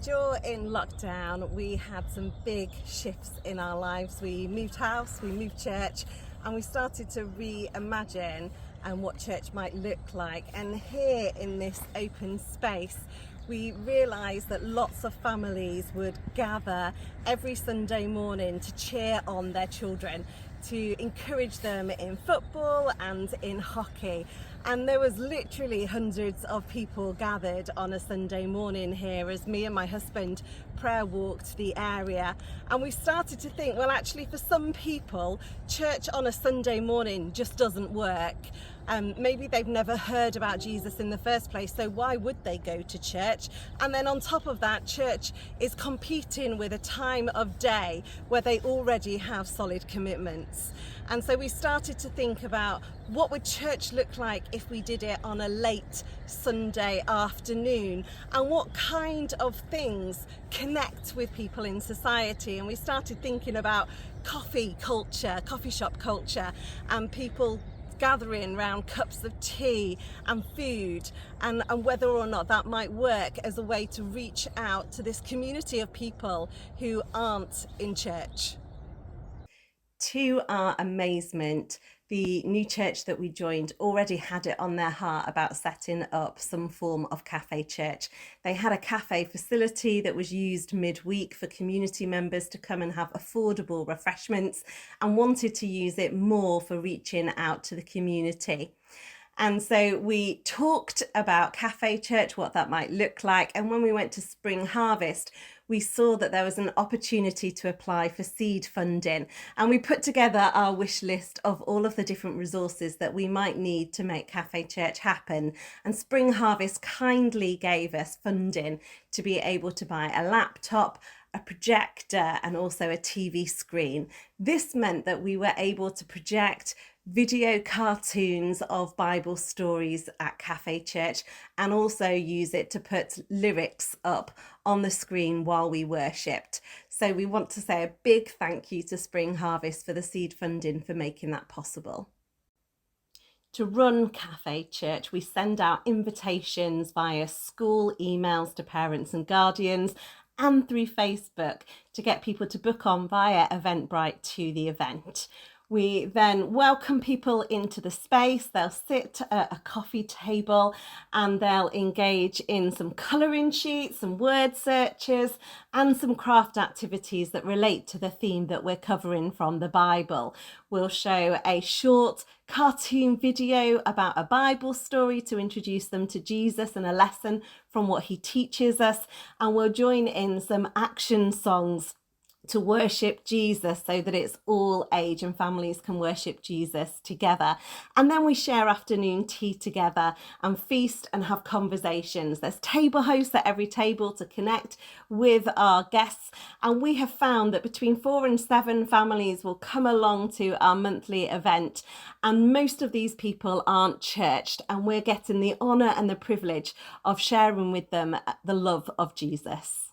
During lockdown, we had some big shifts in our lives. We moved house, we moved church, and we started to reimagine what church might look like. And here in this open space, we realised that lots of families would gather every Sunday morning to cheer on their children, to encourage them in football and in hockey. And there was literally hundreds of people gathered on a Sunday morning here as me and my husband prayer walked the area. And we started to think, well, actually for some people, church on a Sunday morning just doesn't work. Maybe they've never heard about Jesus in the first place, so why would they go to church? And then on top of that, church is competing with a time of day where they already have solid commitments. And so we started to think about what would church look like if we did it on a late Sunday afternoon, and what kind of things connect with people in society. And we started thinking about coffee culture, coffee shop culture, and people gathering around cups of tea and food, and whether or not that might work as a way to reach out to this community of people who aren't in church. To our amazement, the new church that we joined already had it on their heart about setting up some form of cafe church. They had a cafe facility that was used midweek for community members to come and have affordable refreshments, and wanted to use it more for reaching out to the community. And so we talked about cafe church, what that might look like. And when we went to Spring Harvest, we saw that there was an opportunity to apply for seed funding. And we put together our wish list of all of the different resources that we might need to make cafe church happen. And Spring Harvest kindly gave us funding to be able to buy a laptop, a projector, and also a TV screen. This meant that we were able to project video cartoons of Bible stories at Cafe Church, and also use it to put lyrics up on the screen while we worshipped. So we want to say a big thank you to Spring Harvest for the seed funding for making that possible. To run Cafe Church, we send out invitations via school emails to parents and guardians, and through Facebook to get people to book on via Eventbrite to the event. We then welcome people into the space. They'll sit at a coffee table and they'll engage in some colouring sheets, some word searches, and some craft activities that relate to the theme that we're covering from the Bible. We'll show a short cartoon video about a Bible story to introduce them to Jesus and a lesson from what he teaches us. And we'll join in some action songs to worship Jesus so that it's all age and families can worship Jesus together. And then we share afternoon tea together and feast and have conversations. There's table hosts at every table to connect with our guests. And we have found that between 4 and 7 families will come along to our monthly event. And most of these people aren't churched, and we're getting the honour and the privilege of sharing with them the love of Jesus.